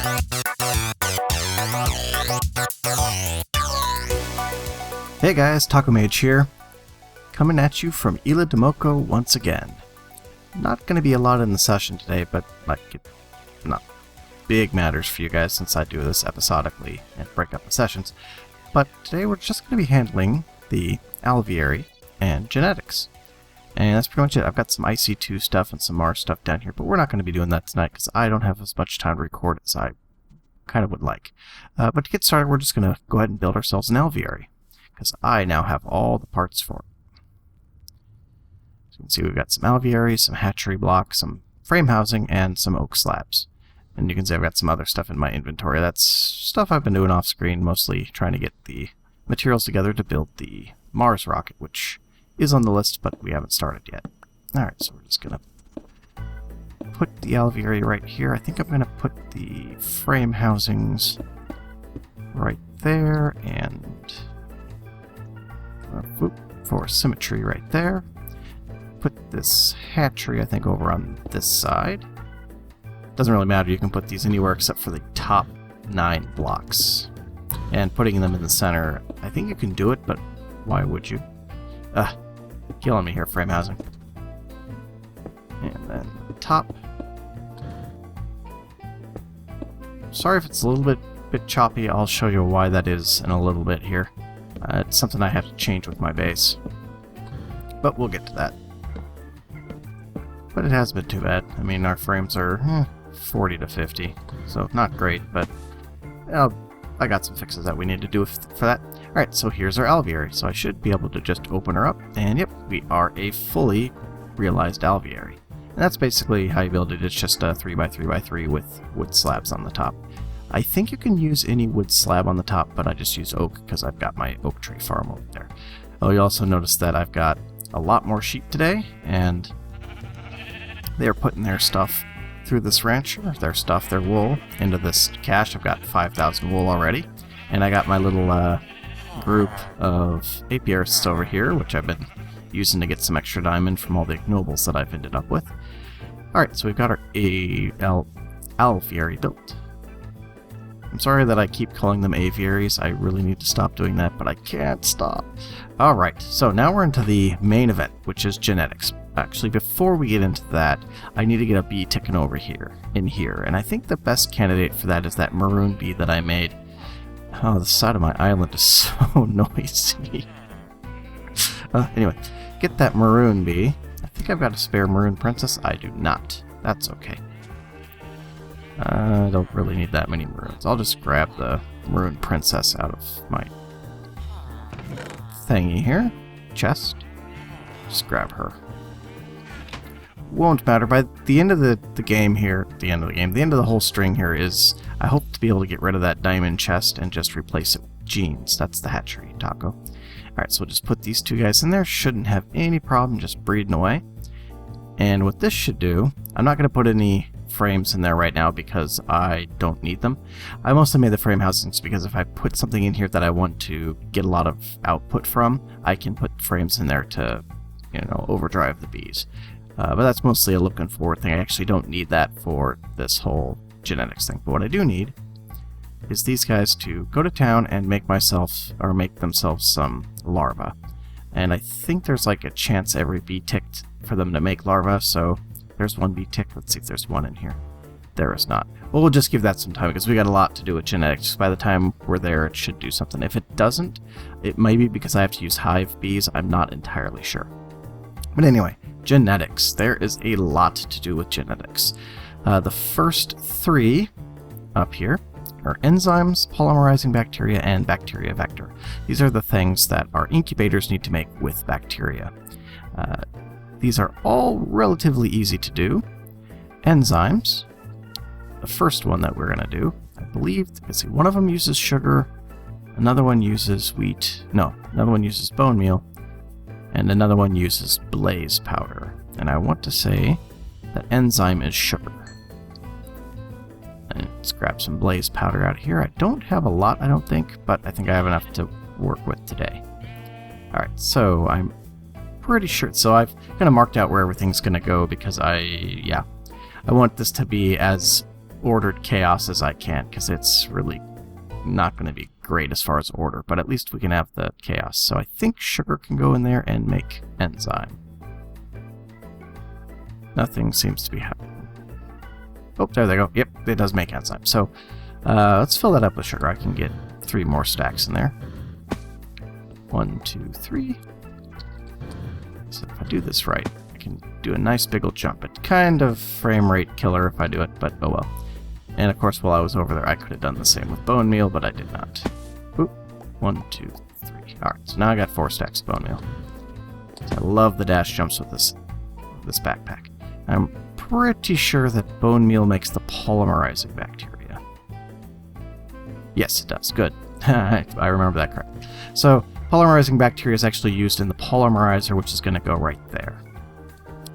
Hey guys, Taco Mage here, coming at you from Isla de Moco once again. Not going to be a lot in the session today, but not big matters for you guys since I do this episodically and break up the sessions. But today we're just going to be handling the alveoli and genetics. And that's pretty much it. I've got some IC2 stuff and some Mars stuff down here, but we're not going to be doing that tonight because I don't have as much time to record as I kind of would like. But to get started, we're just going to go ahead and build ourselves an alveoli, because I now have all the parts for it. So you can see we've got some alveoli, some hatchery blocks, some frame housing, and some oak slabs. And you can see I've got some other stuff in my inventory. That's stuff I've been doing off screen, mostly trying to get the materials together to build the Mars rocket, which is on the list, but we haven't started yet. Alright, so we're just going to put the alveoli right here. I think I'm going to put the frame housings right there, and for symmetry right there. Put this hatchery, I think, over on this side. Doesn't really matter, you can put these anywhere except for the top 9 blocks. And putting them in the center, I think you can do it, but why would you? Killing me here, frame housing. And then the top. Sorry if it's a little bit choppy, I'll show you why that is in a little bit here. It's something I have to change with my base. But we'll get to that. But it has been too bad. I mean, our frames are 40 to 50, so not great, but I got some fixes that we need to do for that. Alright, so here's our alveoli. So I should be able to just open her up, and yep, we are a fully realized alveoli. And that's basically how you build it. It's just a 3x3x3 with wood slabs on the top. I think you can use any wood slab on the top, but I just use oak because I've got my oak tree farm over there. Oh, you also notice that I've got a lot more sheep today, and they're putting their stuff through this rancher, their wool, into this cache. I've got 5,000 wool already, and I got my little group of apiarists over here, which I've been using to get some extra diamond from all the nobles that I've ended up with. Alright, so we've got our alveoli built. I'm sorry that I keep calling them aviaries. I really need to stop doing that, but I can't stop. Alright, so now we're into the main event, which is genetics. Actually, before we get into that, I need to get a bee ticking over here, and I think the best candidate for that is that maroon bee that I made. Oh, the side of my island is so noisy. Anyway, get that maroon bee. I think I've got a spare maroon princess. I do not. That's okay. I don't really need that many maroons. I'll just grab the maroon princess out of my thingy here. Chest. Just grab her. Won't matter. By the end of the game here, the end of the whole string here is, I hope to be able to get rid of that diamond chest and just replace it with genes. That's the hatchery, Taco. Alright, so we'll just put these two guys in there. Shouldn't have any problem just breeding away. And what this should do, I'm not going to put any frames in there right now because I don't need them. I mostly made the frame housings because if I put something in here that I want to get a lot of output from, I can put frames in there to, overdrive the bees. But that's mostly a looking forward thing. I actually don't need that for this whole genetics thing. But what I do need is these guys to go to town and make themselves some larvae. And I think there's like a chance every bee ticked for them to make larvae, so there's one bee tick. Let's see if there's one in here. There is not. Well, we'll just give that some time because we got a lot to do with genetics. By the time we're there, it should do something. If it doesn't, it may be because I have to use hive bees. I'm not entirely sure. But anyway, genetics. There is a lot to do with genetics. The first 3 up here are enzymes, polymerizing bacteria, and bacteria vector. These are the things that our incubators need to make with bacteria. These are all relatively easy to do. Enzymes, the first one that we're going to do, I believe, let's see, one of them uses sugar, another one uses another one uses bone meal, and another one uses blaze powder. And I want to say that enzyme is sugar. And let's grab some blaze powder out of here. I don't have a lot, I don't think, but I think I have enough to work with today. Alright, so I'm pretty sure. So I've kind of marked out where everything's going to go because I want this to be as ordered chaos as I can, because it's really not going to be great as far as order, but at least we can have the chaos. So I think sugar can go in there and make enzyme. Nothing seems to be happening. Oh, there they go. Yep, it does make enzyme. So let's fill that up with sugar. I can get 3 more stacks in there. 1, 2, 3. So if I do this right, I can do a nice big old jump. It's kind of frame rate killer if I do it, but oh well. And of course, while I was over there, I could have done the same with bone meal, but I did not. Oop. 1, 2, 3. Alright, so now I got 4 stacks of bone meal. So I love the dash jumps with this backpack. I'm pretty sure that bone meal makes the polymerizing bacteria. Yes, it does. Good. I remember that correctly. So, polymerizing bacteria is actually used in the polymerizer, which is going to go right there.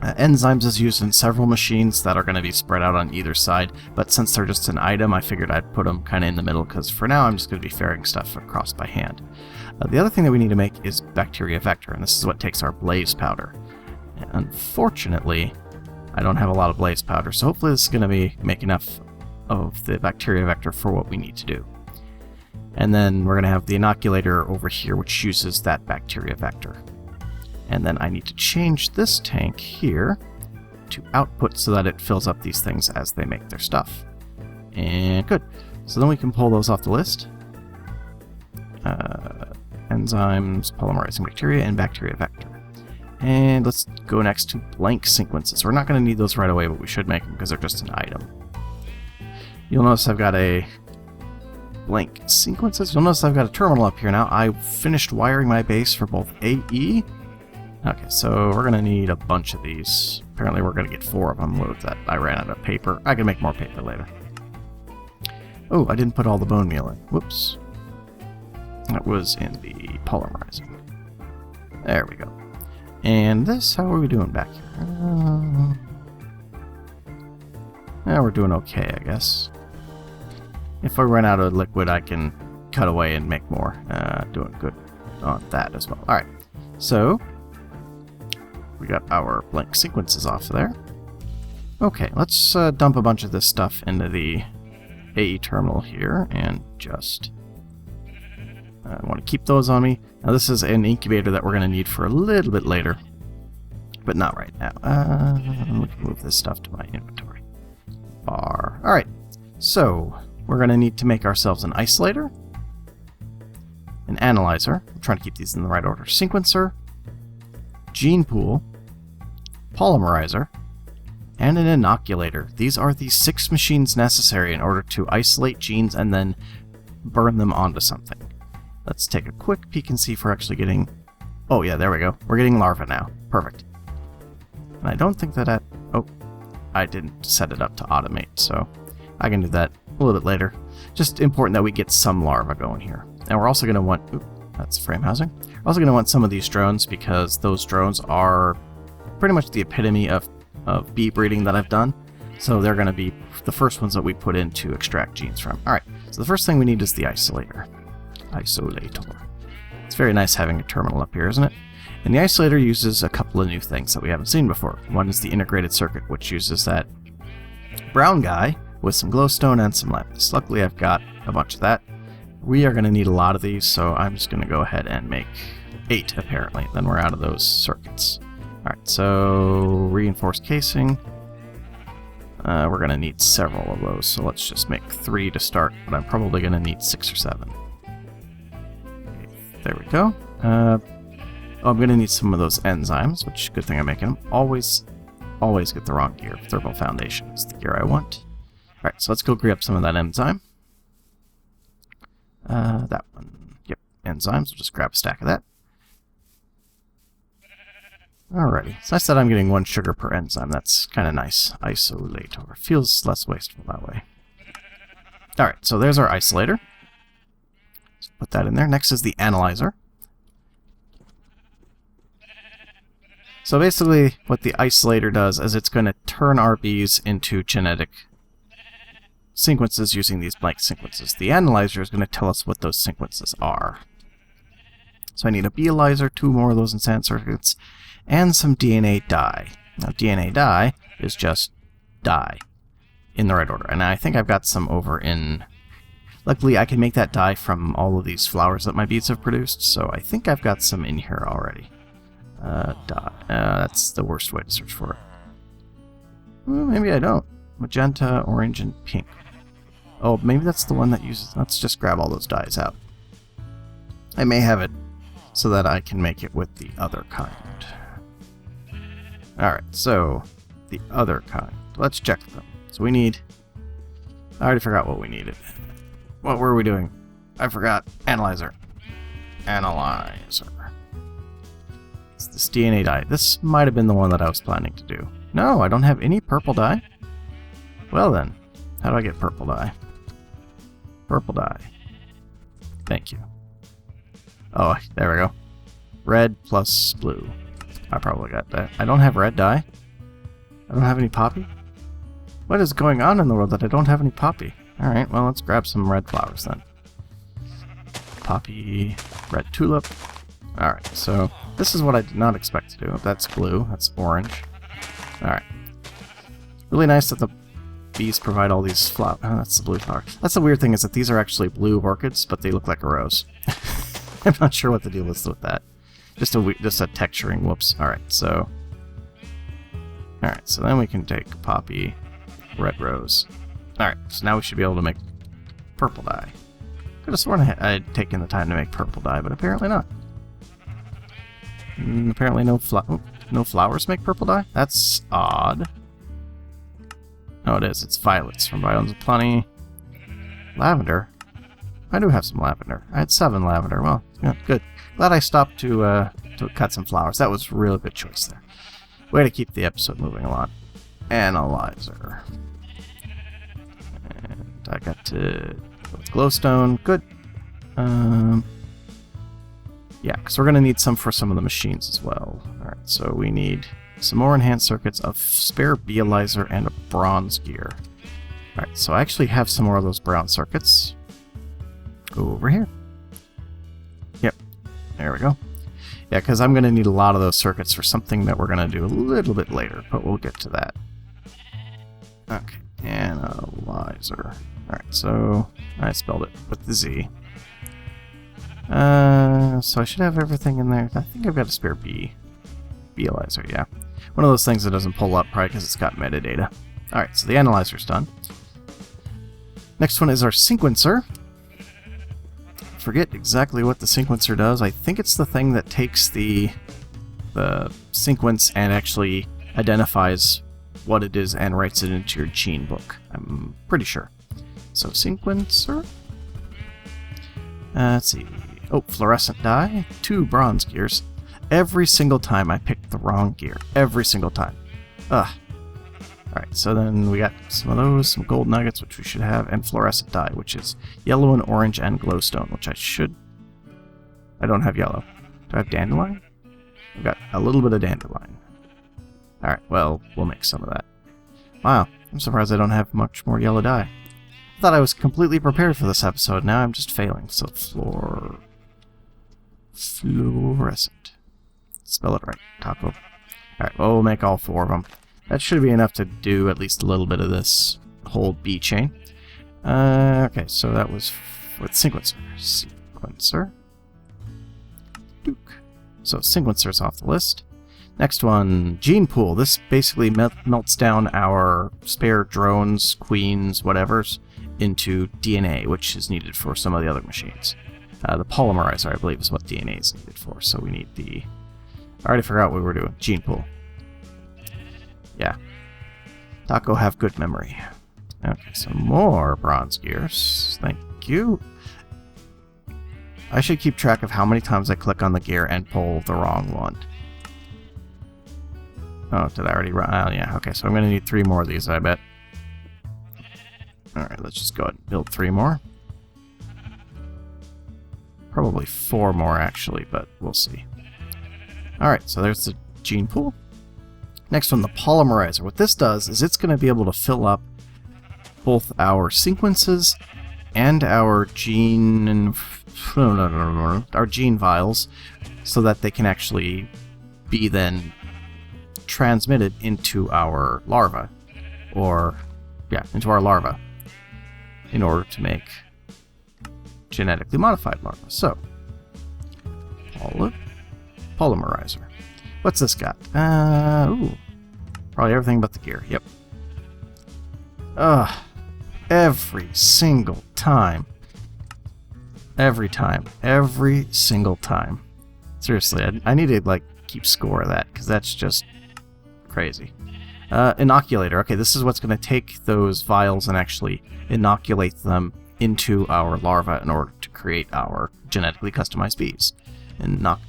Enzymes is used in several machines that are going to be spread out on either side, but since they're just an item, I figured I'd put them kind of in the middle, because for now I'm just going to be ferrying stuff across by hand. The other thing that we need to make is bacteria vector, and this is what takes our blaze powder. And unfortunately, I don't have a lot of blaze powder, so hopefully this is going to be make enough of the bacteria vector for what we need to do. And then we're going to have the inoculator over here, which uses that bacteria vector. And then I need to change this tank here to output so that it fills up these things as they make their stuff. And good. So then we can pull those off the list. Enzymes, polymerizing bacteria, and bacteria vector. And let's go next to blank sequences. We're not going to need those right away, but we should make them because they're just an item. You'll notice I've got a blank sequences. You'll notice I've got a terminal up here now. I finished wiring my base for both AE. Okay, so we're going to need a bunch of these. Apparently we're going to get 4 of them. Load that. I ran out of paper. I can make more paper later. Oh, I didn't put all the bone meal in. Whoops. That was in the polymerizing. There we go. And this, how are we doing back here? Yeah, we're doing okay, I guess. If I run out of liquid, I can cut away and make more. Doing good on that as well. Alright, so we got our blank sequences off there. Okay, let's dump a bunch of this stuff into the AE terminal here and just... I want to keep those on me. Now this is an incubator that we're going to need for a little bit later, but not right now. We can move this stuff to my inventory bar. Alright, so we're going to need to make ourselves an isolator, an analyzer, I'm trying to keep these in the right order, sequencer, gene pool, polymerizer, and an inoculator. These are the 6 machines necessary in order to isolate genes and then burn them onto something. Let's take a quick peek and see if we're actually getting... Oh yeah, there we go. We're getting larvae now. Perfect. And I don't think that Oh, I didn't set it up to automate, so I can do that a little bit later. Just important that we get some larvae going here. And we're also going to want... Oop, that's frame housing. We're also going to want some of these drones, because those drones are pretty much the epitome of bee breeding that I've done. So they're going to be the first ones that we put in to extract genes from. Alright, so the first thing we need is the isolator. Isolator. It's very nice having a terminal up here, isn't it? And the isolator uses a couple of new things that we haven't seen before. One is the integrated circuit, which uses that brown guy with some glowstone and some lapis. Luckily, I've got a bunch of that. We are going to need a lot of these, so I'm just going to go ahead and make 8, apparently. Then we're out of those circuits. Alright, so reinforced casing. We're going to need several of those, so let's just make 3 to start, but I'm probably going to need 6 or 7. There we go. I'm going to need some of those enzymes, which good thing I'm making them. Always get the wrong gear. Thermal foundation is the gear I want. Alright, so let's go grab some of that enzyme. That one. Yep, enzymes. We'll just grab a stack of that. Alrighty. It's nice that I'm getting 1 sugar per enzyme. That's kind of nice. Isolator. Feels less wasteful that way. Alright, so there's our isolator. Let's put that in there. Next is the analyzer. So basically, what the isolator does is it's going to turn our bees into genetic sequences using these blank sequences. The analyzer is going to tell us what those sequences are. So I need a beelyzer, 2 more of those in sand circuits, and some DNA dye. Now DNA dye is just dye. in the right order. And I think I've got some over in... Luckily, I can make that dye from all of these flowers that my bees have produced, so I think I've got some in here already. Dye. That's the worst way to search for it. Well, maybe I don't. Magenta, orange, and pink. Oh, maybe that's the one that uses... Let's just grab all those dyes out. I may have it so that I can make it with the other kind. Alright, so the other kind. Let's check them. So we need... I already forgot what we needed. What were we doing? I forgot. Analyzer. Analyzer. It's this DNA dye. This might have been the one that I was planning to do. No, I don't have any purple dye. Well then, how do I get purple dye? Purple dye. Thank you. Oh, there we go. Red plus blue. I probably got that. I don't have red dye. I don't have any poppy. What is going on in the world that I don't have any poppy? Alright, well, let's grab some red flowers then. Poppy, red tulip. Alright, so this is what I did not expect to do. That's blue. That's orange. Alright. Really nice that the bees provide all these flowers. Oh, that's the blue flower. That's the weird thing, is that these are actually blue orchids, but they look like a rose. I'm not sure what the deal is with that. Just a texturing. Whoops. Alright, so... Alright, so then we can take poppy, red rose. Alright, so now we should be able to make purple dye. Could have sworn I'd taken the time to make purple dye, but apparently not. Apparently no flowers make purple dye? That's odd. Oh, it is. It's violets from Biomes of Plenty. Lavender. I do have some lavender. I had 7 lavender. Well, yeah, good. Glad I stopped to cut some flowers. That was a real good choice there. Way to keep the episode moving along. Analyzer. And I got to go with glowstone. Good. Yeah, because we're going to need some for some of the machines as well. Alright, so we need some more enhanced circuits, a spare Bealizer, and a bronze gear. Alright, so I actually have some more of those brown circuits. Over here. Yep, there we go. Yeah, because I'm going to need a lot of those circuits for something that we're going to do a little bit later, but we'll get to that. Okay, analyzer. Alright, so I spelled it with the Z. So I should have everything in there. I think I've got a spare Bealizer, yeah. One of those things that doesn't pull up, probably because it's got metadata. Alright, so the analyzer's done. Next one is our sequencer. Forget exactly what the sequencer does. I think it's the thing that takes the sequence and actually identifies what it is and writes it into your gene book. I'm pretty sure. So sequencer. Let's see. Oh, fluorescent dye. 2 bronze gears. Every single time I picked the wrong gear. Every single time. Ugh. Alright, so then we got some of those, some gold nuggets, which we should have, and fluorescent dye, which is yellow and orange and glowstone, which I should... I don't have yellow. Do I have dandelion? I've got a little bit of dandelion. Alright, well, we'll make some of that. Wow, I'm surprised I don't have much more yellow dye. I thought I was completely prepared for this episode, now I'm just failing. So, fluorescent. Spell it right, taco. Alright, well, we'll make all 4 of them. That should be enough to do at least a little bit of this whole bee chain. Okay, so that was with sequencer. Sequencer. Duke. So sequencer's off the list. Next one, gene pool. This basically melts down our spare drones, queens, whatevers, into DNA, which is needed for some of the other machines. The polymerizer, I believe, is what DNA is needed for. So we need the... I already forgot what we were doing. Gene pool. Yeah. Taco have good memory. Okay, some more bronze gears. Thank you. I should keep track of how many times I click on the gear and pull the wrong one. Oh, did I already run? Oh, yeah, okay, so I'm going to need 3 more of these, I bet. Alright, let's just go ahead and build 3 more. Probably 4 more, actually, but we'll see. Alright, so there's the gene pool. Next one, the polymerizer. What this does is it's going to be able to fill up both our sequences and our gene vials so that they can actually be then transmitted into our larva or into our larva in order to make genetically modified larvae. So, polymerizer. What's this got? Ooh, probably everything but the gear. Yep. Every single time. Every single time. Seriously, I need to like keep score of that because that's just crazy. Inoculator. Okay, this is what's going to take those vials and actually inoculate them into our larva in order to create our genetically customized bees. Inoculator.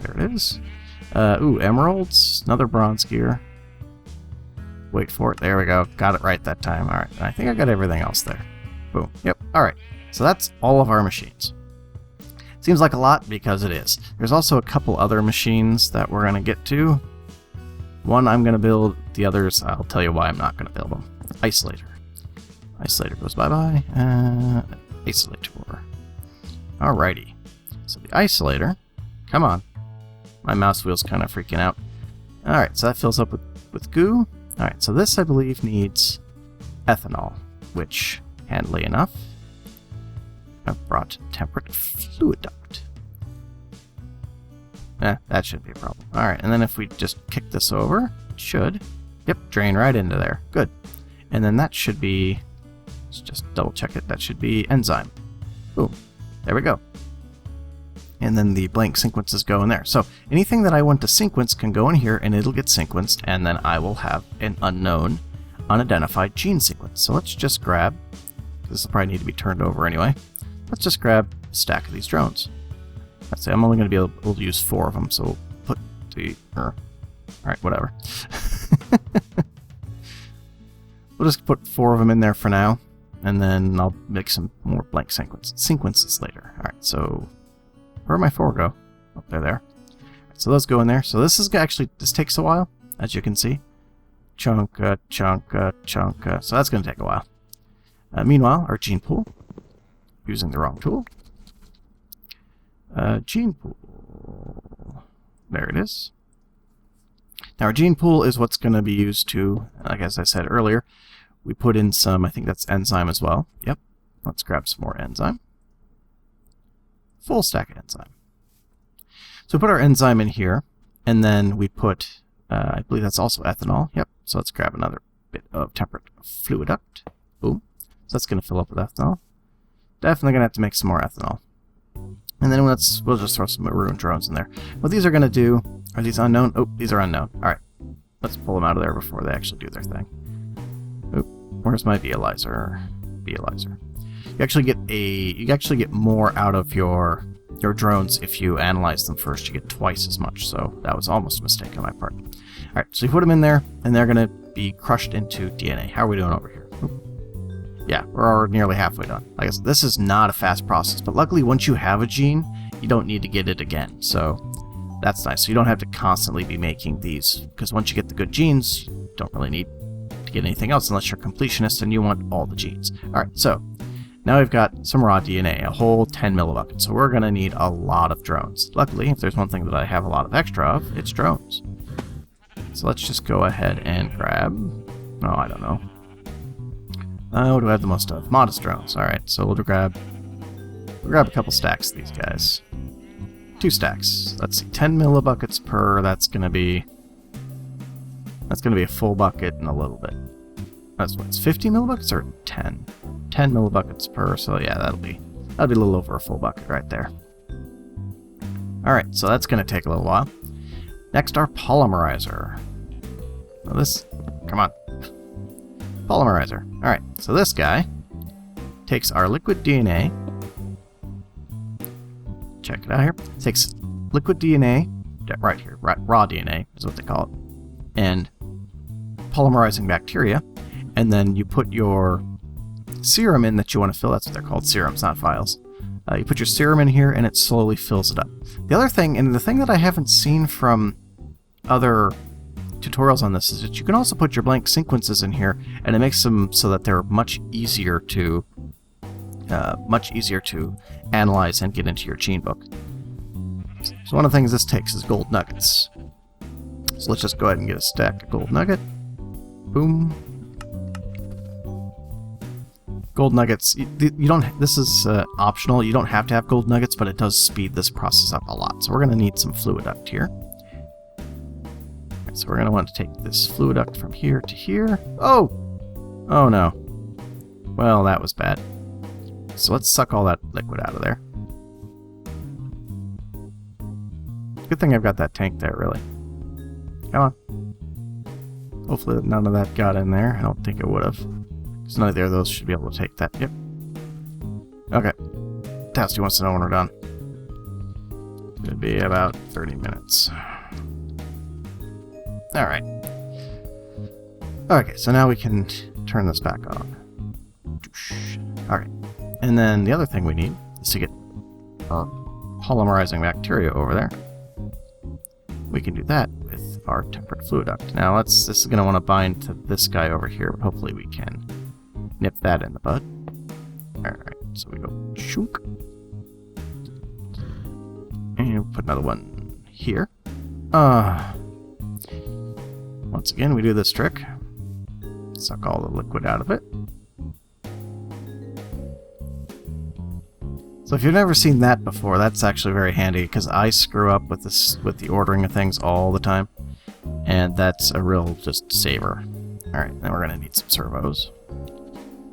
There it is. Ooh, emeralds. Another bronze gear. Wait for it. There we go. Got it right that time. Alright, I think I got everything else there. Boom. Yep. Alright. So that's all of our machines. Seems like a lot because it is. There's also a couple other machines that we're going to get to. One I'm going to build. The others, I'll tell you why I'm not going to build them. Isolator. Isolator goes bye-bye. Isolator. Alrighty. So the isolator. Come on. My mouse wheel's kind of freaking out. Alright, so that fills up with goo. Alright, so this I believe needs ethanol, which, handily enough, I've brought temperate fluid duct. That shouldn't be a problem. Alright, and then if we just kick this over, it should, yep, drain right into there. Good. And then that should be, let's just double check it, that should be enzyme. Boom. There we go. And then the blank sequences go in there. So anything that I want to sequence can go in here and it'll get sequenced, and then I will have an unknown, unidentified gene sequence. So let's just grab, this will probably need to be turned over anyway. Let's just grab a stack of these drones. Let's say I'm only going to be able to use 4 of them, so we'll put the, alright, whatever. We'll just put 4 of them in there for now, and then I'll make some more blank sequences later. Alright, so where'd my 4 go? Oh, they're there. So those go in there. So this is actually, this takes a while, as you can see. Chunka. So that's going to take a while. Meanwhile, our gene pool. Using the wrong tool. Gene pool. There it is. Now our gene pool is what's going to be used to, like as I said earlier, we put in some, I think that's enzyme as well. Yep. Let's grab some more enzyme. Full stack of enzyme. So we put our enzyme in here, and then we put, I believe that's also ethanol. Yep. So let's grab another bit of temperate fluid duct. Boom. So that's going to fill up with ethanol. Definitely going to have to make some more ethanol. And then we'll just throw some maroon drones in there. What these are going to do, are these unknown? Oh, these are unknown. Alright. Let's pull them out of there before they actually do their thing. Oh, where's my Bealyzer? Bealyzer. You actually get more out of your drones if you analyze them first. You get twice as much, so that was almost a mistake on my part. Alright, so you put them in there, and they're going to be crushed into DNA. How are we doing over here? Oop. Yeah, we're nearly halfway done. Like I said, this is not a fast process, but luckily once you have a gene, you don't need to get it again, so that's nice. So you don't have to constantly be making these, because once you get the good genes, you don't really need to get anything else unless you're a completionist and you want all the genes. Alright, so now we've got some raw DNA, a whole 10 millibuckets, so we're going to need a lot of drones. Luckily, if there's one thing that I have a lot of extra of, it's drones. So let's just go ahead and grab, oh, I don't know. What do I have the most of? Modest drones. Alright, so we'll grab a couple stacks of these guys. 2 stacks. Let's see, 10 millibuckets per, that's going to be a full bucket and a little bit. That's what's 50 millibuckets or 10? 10 millibuckets per, so yeah, that'll be a little over a full bucket right there. Alright, so that's going to take a little while. Next, our polymerizer. Now this, come on. Polymerizer. Alright, so this guy takes our liquid DNA. Check it out here. Takes liquid DNA, right here, raw DNA is what they call it, and polymerizing bacteria, and then you put your serum in that you want to fill. That's what they're called, serums, not vials. You put your serum in here, and it slowly fills it up. The other thing, and the thing that I haven't seen from other tutorials on this, is that you can also put your blank sequences in here, and it makes them so that they're much easier to analyze and get into your gene book. So one of the things this takes is gold nuggets. So let's just go ahead and get a stack of gold nugget. Boom. Gold nuggets, you don't, this is optional, you don't have to have gold nuggets, but it does speed this process up a lot. So we're going to need some fluid duct here. So we're going to want to take this fluid duct from here to here. Oh! Oh no. Well, that was bad. So let's suck all that liquid out of there. Good thing I've got that tank there, really. Come on. Hopefully none of that got in there. I don't think it would have. Because neither of those should be able to take that. Yep. Okay. Tasty wants to know when we're done. It'll be about 30 minutes. Alright. Okay, so now we can turn this back on. Alright. And then the other thing we need is to get our polymerizing bacteria over there. We can do that with our tempered fluid duct. Now this is going to want to bind to this guy over here, but hopefully we can nip that in the bud. Alright, so we go shunk. And we'll put another one here. Once again, we do this trick. Suck all the liquid out of it. So if you've never seen that before, that's actually very handy, because I screw up with this, with the ordering of things all the time. And that's a real just saver. Alright, then we're going to need some servos.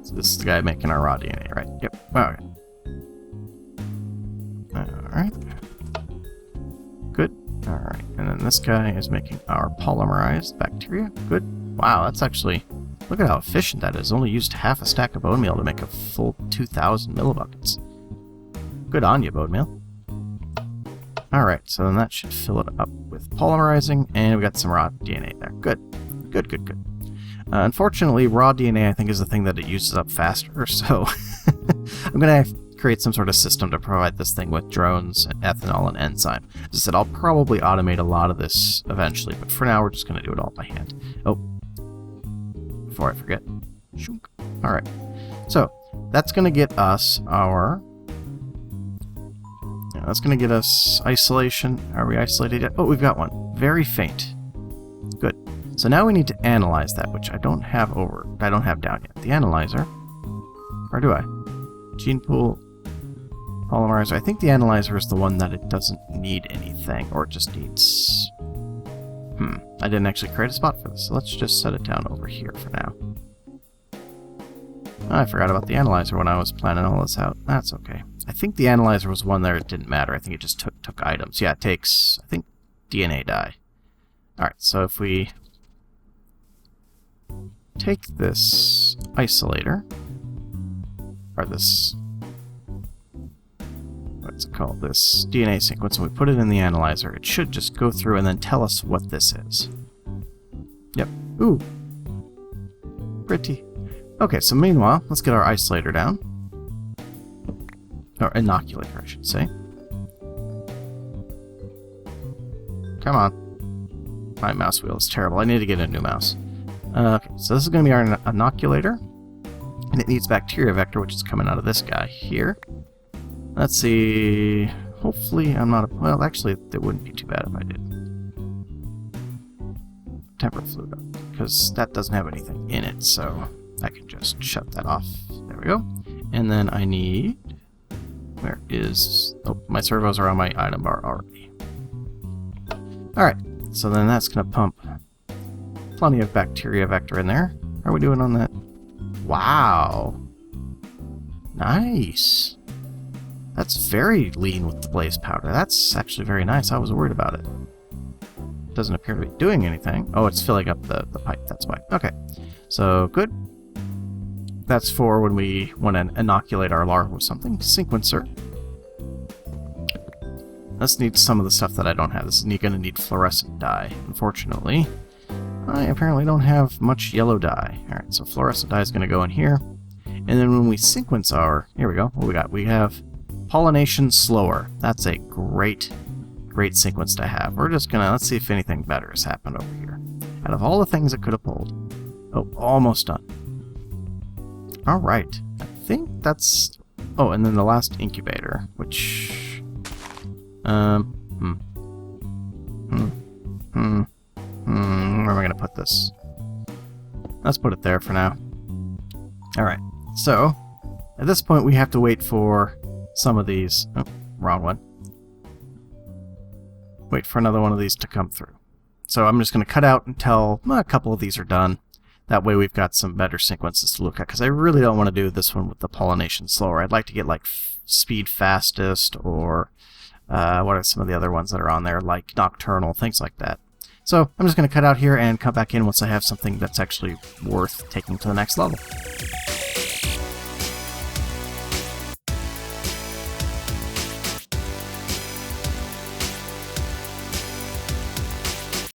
So this is the guy making our raw DNA, right? Yep. Okay. Alright. Good. Alright, and then this guy is making our polymerized bacteria. Good. Wow, that's actually... Look at how efficient that is. Only used half a stack of bone meal to make a full 2,000 millibuckets. Good on you, bone meal. Alright, so then that should fill it up with polymerizing, and we got some raw DNA there. Good. Good, good, good. Unfortunately, raw DNA, I think, is the thing that it uses up faster, so I'm going to create some sort of system to provide this thing with drones, ethanol, and enzyme. As I said, I'll probably automate a lot of this eventually, but for now, we're just going to do it all by hand. Oh, before I forget. Alright, so that's going to get us our... Yeah, that's going to get us isolation. Are we isolated yet? Oh, we've got one. Very faint. Good. So now we need to analyze that, which I don't have down yet. The analyzer, or do I? Gene pool, polymerizer. I think the analyzer is the one that it doesn't need anything, or it just needs... I didn't actually create a spot for this, so let's just set it down over here for now. I forgot about the analyzer when I was planning all this out. That's okay. I think the analyzer was one there it didn't matter. I think it just took items. Yeah, it takes, I think, DNA dye. Alright, so if we take this isolator, or this, what's it called, this DNA sequence, and we put it in the analyzer, it should just go through and then tell us what this is. Yep. Ooh. Pretty. Okay, so meanwhile, let's get our isolator down. Or inoculator, I should say. Come on. My mouse wheel is terrible. I need to get a new mouse. Okay, so this is going to be our inoculator. And it needs bacteria vector, which is coming out of this guy here. Let's see... Hopefully I'm not... Well, actually, it wouldn't be too bad if I did. Tempered fluid, because that doesn't have anything in it, so I can just shut that off. There we go. And then I need... Where is... Oh, my servos are on my item bar already. Alright, so then that's going to pump plenty of bacteria vector in there. How are we doing on that? Wow! Nice! That's very lean with the blaze powder. That's actually very nice. I was worried about it. Doesn't appear to be doing anything. Oh, it's filling up the pipe, that's why. Okay, so good. That's for when we want to inoculate our larva with something. Sequencer. This needs some of the stuff that I don't have. This is going to need fluorescent dye. Unfortunately, I apparently don't have much yellow dye. Alright, so fluorescent dye is going to go in here. And then when we sequence our... Here we go. What we got? We have pollination slower. That's a great sequence to have. We're just going to... Let's see if anything better has happened over here. Out of all the things it could have pulled. Oh, almost done. Alright, I think that's... Oh, and then the last incubator, which... Where am I going to put this? Let's put it there for now. Alright, so, At this point, we have to wait for some of these. Oh, wrong one. Wait for another one of these to come through. So I'm just going to cut out until a couple of these are done. That way we've got some better sequences to look at, because I really don't want to do this one with the pollination slower. I'd like to get like speed fastest, or what are some of the other ones that are on there, like nocturnal, things like that. So I'm just going to cut out here and come back in once I have something that's actually worth taking to the next level.